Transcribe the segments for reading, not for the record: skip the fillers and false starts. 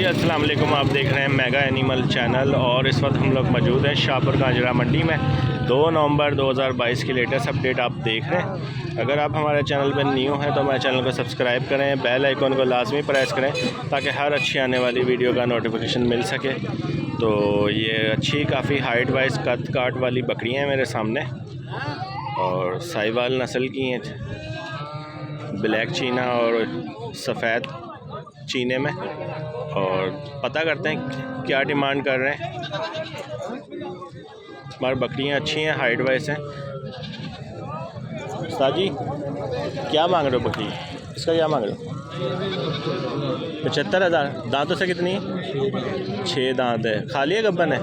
अस्सलाम वालेकुम। आप देख रहे हैं मेगा एनिमल चैनल और इस वक्त हम लोग मौजूद हैं शाहपुर कांजरा मंडी में। 2 नवंबर 2022 की लेटेस्ट अपडेट आप देख रहे हैं। अगर आप हमारे चैनल पर न्यू हैं तो हमारे चैनल को सब्सक्राइब करें, बेल आइकन को लाजमी प्रेस करें ताकि हर अच्छी आने वाली वीडियो का नोटिफिकेशन मिल सके। तो ये अच्छी काफ़ी हाइट वाइज कद काट वाली बकरियाँ हैं मेरे सामने और साहिवाल नस्ल की हैं, ब्लैक चीना और सफ़ेद चीने में। और पता करते हैं क्या डिमांड कर रहे हैं। हमारी बकरियां अच्छी हैं, हाइट वाइज हैं। उस्ताद जी क्या मांग रहे हो बकरी? इसका क्या मांग रहे हो? 75,000। दांतों से कितनी है? 6 दांत है। खाली है गब्बन है?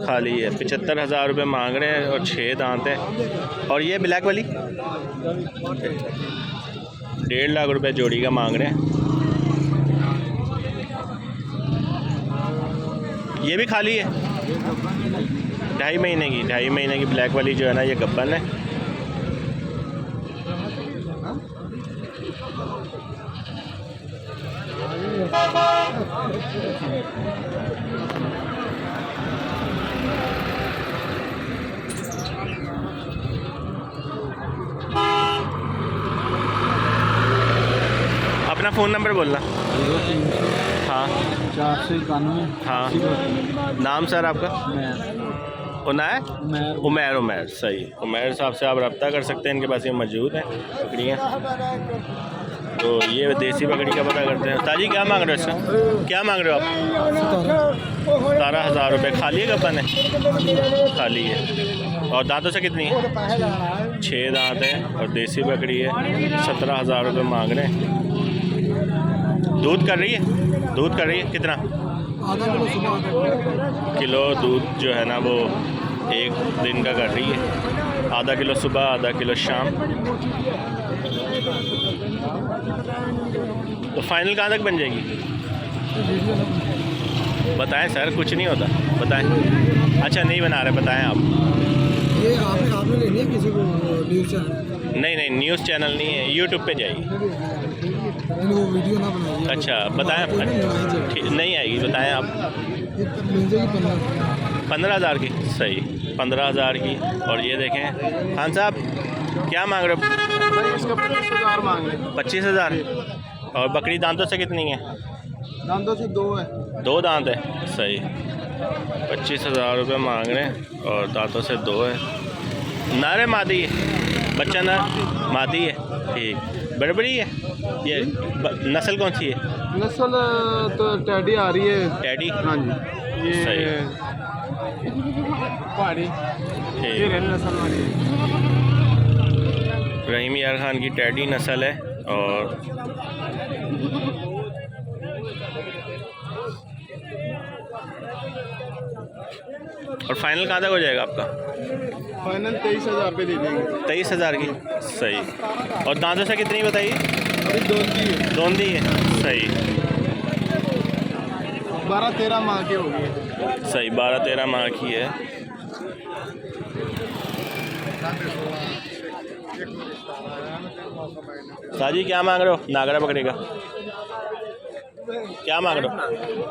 खाली है। 75,000 रुपये मांग रहे हैं और 6 दांत है। और ये ब्लैक वाली 1.5 लाख रुपए जोड़ी का मांग रहे हैं। ये भी खाली है। 2.5 महीने की ब्लैक वाली जो है ना, ये गब्बन है। अपना फ़ोन नंबर बोलना। हाँ 491। हाँ नाम सर आपका? उमैर। सही, उमैर साहब से आप रब्ता कर सकते हैं। इनके पास ये मौजूद हैं बकरियाँ। तो ये देसी बकरी का पता करते हैं। ताजी क्या मांग रहे हो इसका? क्या मांग रहे हो आप? 17,000 रुपये। खाली है गब्बन है? खाली है। और दांतों से कितनी है? 6 दांत है और देसी बकरी है। 17,000 रुपये मांग रहे हैं। दूध कर रही है? कितना? किलो दूध जो है ना वो एक दिन का कर रही है। आधा किलो सुबह, आधा किलो शाम। तो फाइनल कहाँ तक बन जाएगी? बताएं सर, कुछ नहीं होता, बताएं। अच्छा नहीं बना रहे, बताएं आप। ये आपने लेनी है किसी को न्यूज़ चैनल? नहीं न्यूज़ चैनल नहीं है, यूट्यूब पे जाइए। वो वीडियो ना बनाइए। अच्छा बताएं। नहीं आएगी, बताएं आप। 15,000 की। सही, 15,000 की। और ये देखें खान साहब क्या मांग रहे हो? इसका 25,000 मांग रहे। 25,000। और बकरी दांतों से कितनी है? दांतों से 2 है। 2 दांत है। सही, 25,000 रुपये मांग रहे हैं और दांतों से 2 है। नारे मादी है, बच्चा ना मादी है। ठीक, बड़ी है। ये नस्ल कौन सी है? नस्ल तो टैडी आ रही है। टैडी? हाँ जी। ये सही, पहाड़ी ठीक। नस्ल वाली है। रहीम यार खान की टैडी नस्ल है। और फाइनल कहाँ तक हो जाएगा आपका? फाइनल 23,000 पे दे देंगे। 23,000 की। सही। और दांतों से कितनी बताइए? अभी दोंदी है। सही, 12-13 माह की होगी। सही, 12-13 माह की है। साजी क्या मांग रहे हो नागरा बकरी का? क्या मांग रहे हो?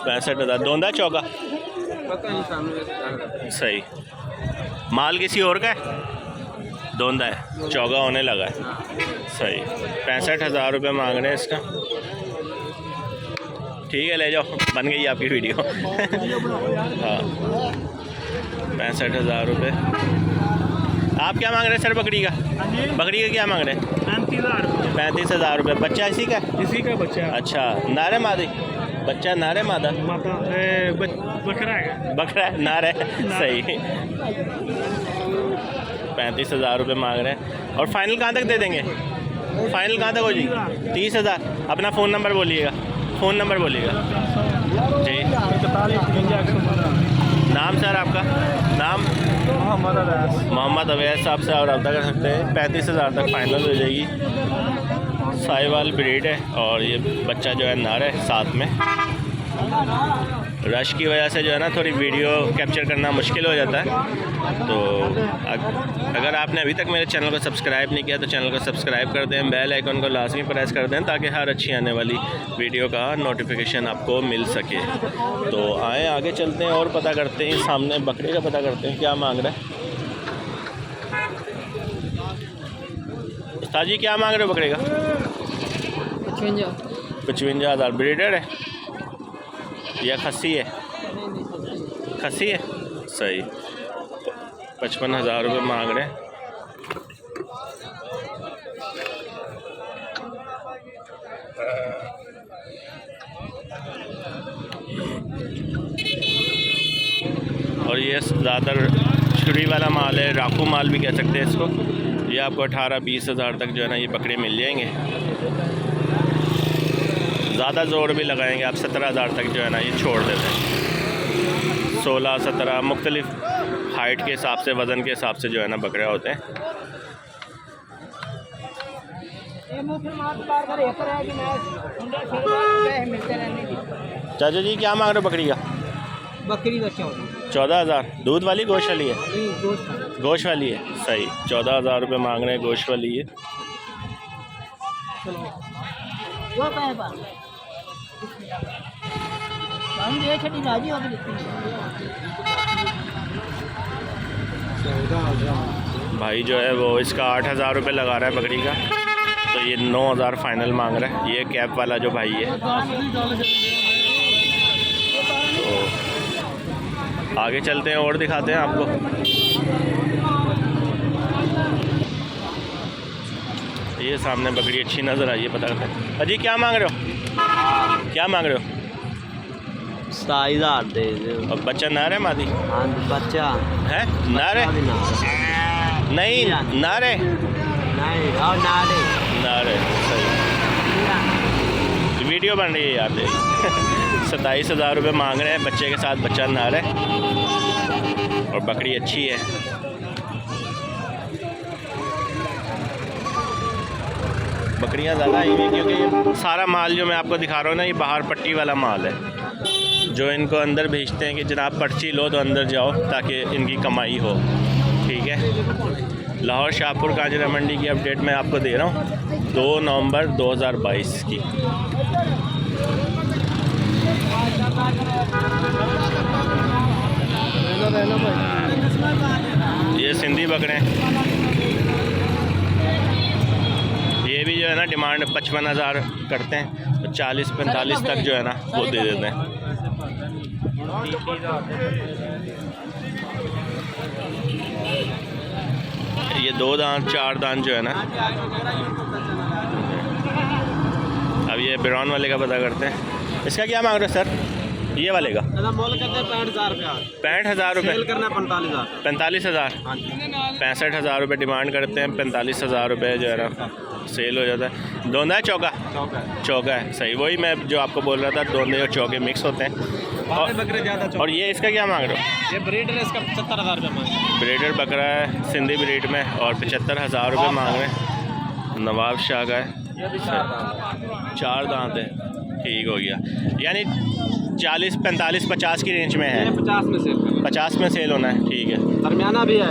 65,000। दोंदा चौका? पता नहीं सामने। सही, माल किसी और का है? दोंदा है, चौका होने लगा है। सही, 65,000 रुपये मांग रहे हैं इसका। ठीक है, ले जाओ, बन गई आपकी वीडियो। हाँ 65,000 रुपये। आप क्या मांग रहे हैं सर बकरी का? बकरी का क्या मांग रहे हैं? 35,000 रुपये। बच्चा इसी का बच्चा? अच्छा, नारे मादी बच्चा? नारे मादा? बकरा है। नारे। सही, 35,000 रुपये मांग रहे हैं। और फाइनल कहाँ तक दे देंगे? फाइनल कहाँ तक हो जाएगी? 30,000। अपना फ़ोन नंबर बोलिएगा। जी। नाम सर आपका? नाम? मोहम्मद अवैस साहब से आप रब्ता कर सकते हैं। 35,000 तक फाइनल हो जाएगी। साहिवाल ब्रीड है और ये बच्चा जो है नार है साथ में। रश की वजह से जो है ना थोड़ी वीडियो कैप्चर करना मुश्किल हो जाता है। तो अगर आपने अभी तक मेरे चैनल को सब्सक्राइब नहीं किया तो चैनल को सब्सक्राइब कर दें, बेल आइकन को लाजमी प्रेस कर दें ताकि हर अच्छी आने वाली वीडियो का नोटिफिकेशन आपको मिल सके। तो आए आगे चलते हैं और पता करते हैं, सामने बकरे का पता करते हैं क्या मांग रहा है। उस्ताद जी क्या मांग रहे हो बकरे का? 55,000। ब्रीडर है या खस्सी है? खस्सी है, सही। 55,000 रुपये मांग रहे हैं। और ये ज़्यादातर छुरी वाला माल है, राखू माल भी कह सकते हैं इसको। ये आपको 18-20 हज़ार तक जो है ना ये बकरे मिल जाएंगे। ज़्यादा ज़ोर भी लगाएंगे आप 17,000 तक जो है ना ये छोड़ देते हैं। 16-17 मुख्तलिफ हाइट के हिसाब से, वज़न के हिसाब से जो है ना बकरे होते हैं। चाचा जी क्या मांग रहे हो बकरी का? बकरी का 14,000। दूध वाली गोश्त वाली है? गोश्त वाली है, सही। 14,000 रुपये मांग रहे हैं गोश्त वाली है। भाई जो है वो इसका 8,000 रुपये लगा रहा है बकरी का, तो ये 9,000 फाइनल मांग रहा है। ये कैप वाला जो भाई है। तो आगे चलते हैं और दिखाते हैं आपको। ये सामने बकरी अच्छी नज़र आई है, पता करते हैं। अजी क्या मांग रहे हो? क्या मांग रहे हो? 27,000 दे दो। और बच्चा नार है मादी? हाँ बच्चा है, नार है? नहीं नार है, नहीं और नारे नार है, सही। वीडियो बन रही है यार, देख। 27,000 रुपये मांग रहे हैं, बच्चे के साथ बच्चा नार है और बकरी अच्छी है। बकरियां ज़्यादा आई हुई क्योंकि ये सारा माल जो मैं आपको दिखा रहा हूँ ना ये बाहर पट्टी वाला माल है, जो इनको अंदर भेजते हैं कि जनाब पर्ची लो तो अंदर जाओ ताकि इनकी कमाई हो। ठीक है, लाहौर शाहपुर कांजरा मंडी की अपडेट मैं आपको दे रहा हूँ 2 नवंबर 2022 की। ये सिंधी बकरे हैं, ये भी जो है ना डिमांड 55,000 करते हैं, तो 40-45 तक जो है ना वो दे देते हैं। ये 2 दांत 4 दांत जो है ना। अब ये बिरौन वाले का पता करते हैं। इसका क्या मांग रहे हो सर? ये वाले का मोल करते हैं 65,000 रुपया। 65,000 रुपये करना 45,000। 45,000। 65,000 रुपये डिमांड करते हैं, 45,000 रुपये जो है ना सेल हो जाता है। दोंदा है चौका? चौका है, सही। वही मैं जो आपको बोल रहा था, दोंदे और चौके मिक्स होते हैं। और ये इसका क्या मांग रहे हो? ये ब्रीडर है, इसका 75,000 रुपये मांग रहे हैं। ब्रीडर बकरा है सिंधी ब्रीड में और 75,000 रुपये मांग रहे हैं। नवाब शाह का है, 4 दांत है, ठीक हो गया। यानी 40, 45, 50 की रेंज में है। 50 में सेल करना, 50 में सेल होना है, ठीक है। दरमियाना भी है।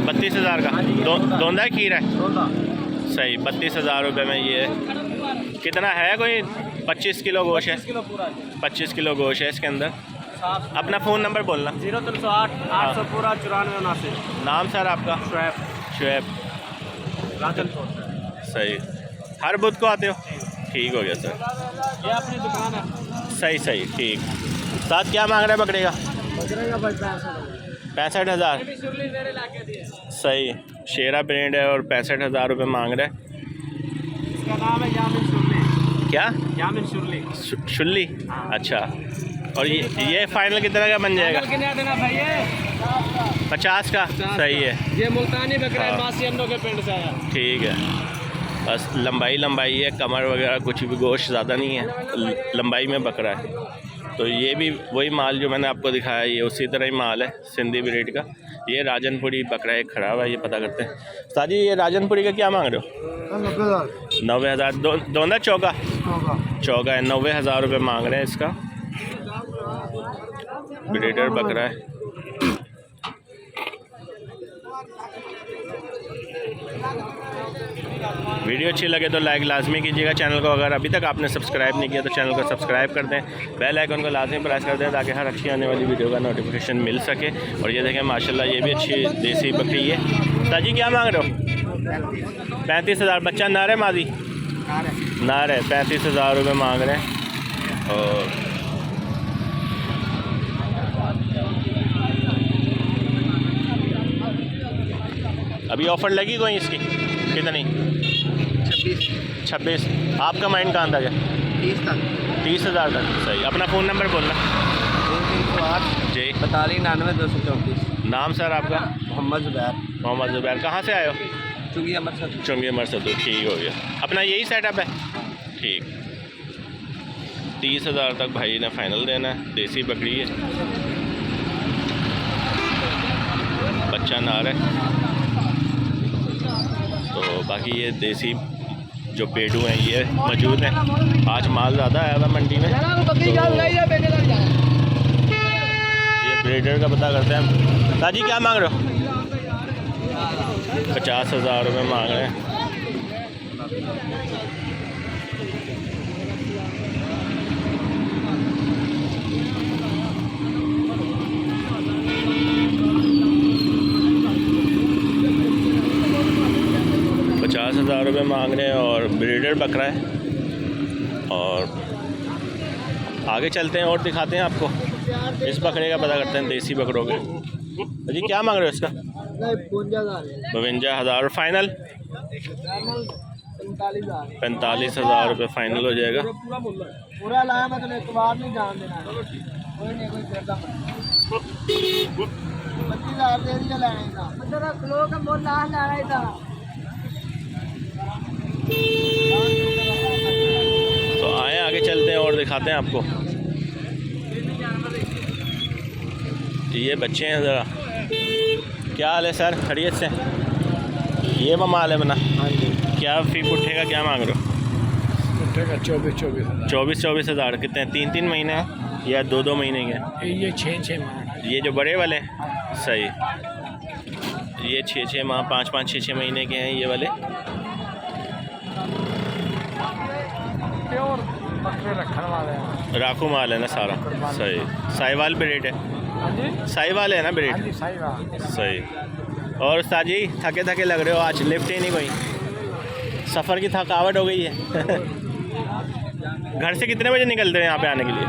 32,000 का दोंदा है, खीर है, दोंदा। सही। 32,000 रुपये में ये कितना है? कोई 25 किलो गोश्त है। 25 किलो गोश्त है इसके अंदर। अपना फ़ोन नंबर बोलना। 0308 800 पूरा 9479। नाम सर आपका? शुएब राजनपुर। सही। हर बुध को आते हो? ठीक हो गया सर, ये अपनी दुकान है। सही सही, ठीक। साथ क्या मांग रहे हैं बकरे का? 65,000, सही। शेरा ब्रांड है और 65,000 रुपये मांग रहे हैं। इसका नाम है यामिन शुरली। क्या? यामिन शुरली। शुल्ली, अच्छा। और ये फाइनल कितना का बन जाएगा? 50 का, सही है। ये मुल्तानी बकरा है, मासियन्नो के पिंड से आया। ठीक है, बस लंबाई है, कमर वगैरह कुछ भी गोश्त ज़्यादा नहीं है, लंबाई में बकरा है। तो ये भी वही माल जो मैंने आपको दिखाया, ये उसी तरह ही माल है सिंधी ब्रीड का। ये राजनपुरी बकरा एक खड़ा हुआ है, ये पता करते हैं। उस्ताद जी ये राजनपुरी का क्या मांग रहे हो? 90,000। दोंदा चौका है, 90,000 रुपये मांग रहे हैं इसका। ब्रीडर बकरा है। वीडियो अच्छी लगे तो लाइक लाजमी कीजिएगा। चैनल को अगर अभी तक आपने सब्सक्राइब नहीं किया तो चैनल को सब्सक्राइब कर दें, बेल आइकन को लाजमी प्रेस कर दें ताकि हर अच्छी आने वाली वीडियो का नोटिफिकेशन मिल सके। और ये देखें माशाल्लाह ये भी अच्छी देसी बकरी है। ताजी क्या मांग रहे हो? 35,000। बच्चा नर है मादी? नर है। 35,000 रुपये मांग रहे हैं। और अभी ऑफ़र लगी कोई इसकी? कितनी? 26। आपका माइंड कहाँ था? 30,000 तक। सही। अपना फ़ोन नंबर बोलना। 308 जी। 42 234। नाम सर आपका? मोहम्मद ज़ुबैर। कहाँ से आए हो? चुंगी अमृतसर। ठीक हो गया। अपना यही सेटअप है? ठीक। 30,000 तक भाई ने फ़ाइनल देना है। देसी बकरी है, बच्चा नार है। तो बाकी ये देसी जो पेडू हैं ये मौजूद हैं। आज माल ज़्यादा आया था मंडी में। तो ये ब्रीडर का पता करते हैं। ताजी क्या मांग रहे हो? 50,000 रुपये मांग रहे हैं। ₹50,000 मांग रहे हैं और ब्रीडर बकरा है। और आगे चलते हैं और दिखाते हैं आपको इस बकरे का पता करते हैं, देसी बकरों के। जी क्या मांग रहे हो इसका? 52,000। फाइनल 45,000 रुपये फाइनल हो जाएगा। पूरा लाया मतलब एक बार नहीं जान देना। कोई नहीं कोई करता 25,000 दे दिया लाने का। मतलब किलो का मोल ला रहा था। तो आए आगे चलते हैं और दिखाते हैं आपको। ये बच्चे हैं ज़रा। क्या हाल है सर? खैरियत से? ये माल है बना? हाँ जी। क्या फ़ी पुट्ठे का क्या मांग रहे हो? पुट्ठे का 24,000। 24,000 कितने हैं? 3-3 महीने हैं या 2-2 महीने के? ये 6-6 माह। ये जो बड़े वाले? सही। ये 6-6 माह, 5-5, 6-6 महीने के हैं ये वाले। प्योर बकरे रखने वाले हैं। राखू माल है ना सारा? सही। साहिवाल ब्रीड है? साहिवाल है ना ब्रीड? सही। और उस्ताद जी थके थके लग रहे हो, आज लिफ्ट ही नहीं कोई? सफ़र की थकावट हो गई है? घर से कितने बजे निकलते हैं यहाँ पे आने के लिए?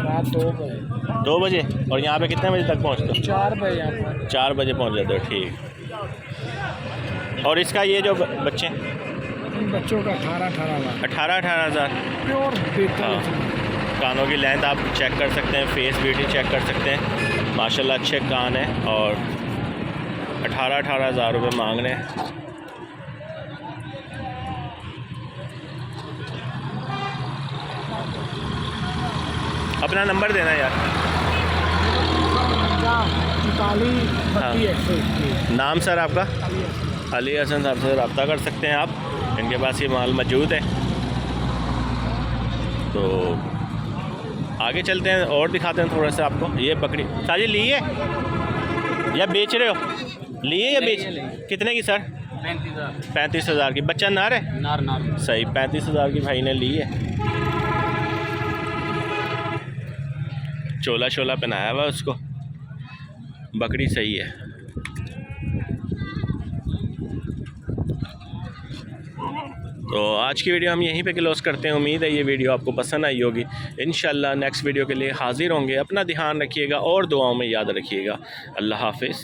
रात 2 बजे। 2 बजे। और यहाँ पे कितने बजे तक पहुँचते हो? 4 बजे यहाँ पर। 4 बजे पहुँच जाते हो। ठीक। और इसका ये जो बच्चे बच्चों का 18,000। प्योर हाँ। कानों की लेंथ आप चेक कर सकते हैं, फेस ब्यूटी चेक कर सकते हैं। माशाल्लाह अच्छे कान हैं। और 18,000 रुपये मांग रहे हैं। अपना नंबर देना यार। नाम सर आपका? अली हसन साहब से रब्ता कर सकते हैं आप। इनके पास ये माल मौजूद है। तो आगे चलते हैं और दिखाते हैं थोड़ा सा आपको। ये बकरी ताजी ली है या बेच रहे हो? लिए या बेच? कितने की सर? 35,000 की। बच्चा नार है? नार। सही। 35,000 की भाई ने ली है। चोला शोला पहनाया हुआ उसको। बकरी सही है। तो आज की वीडियो हम यहीं पे क्लोज करते हैं। उम्मीद है ये वीडियो आपको पसंद आई होगी। इंशाल्लाह नेक्स्ट वीडियो के लिए हाजिर होंगे। अपना ध्यान रखिएगा और दुआओं में याद रखिएगा। अल्लाह हाफिज़।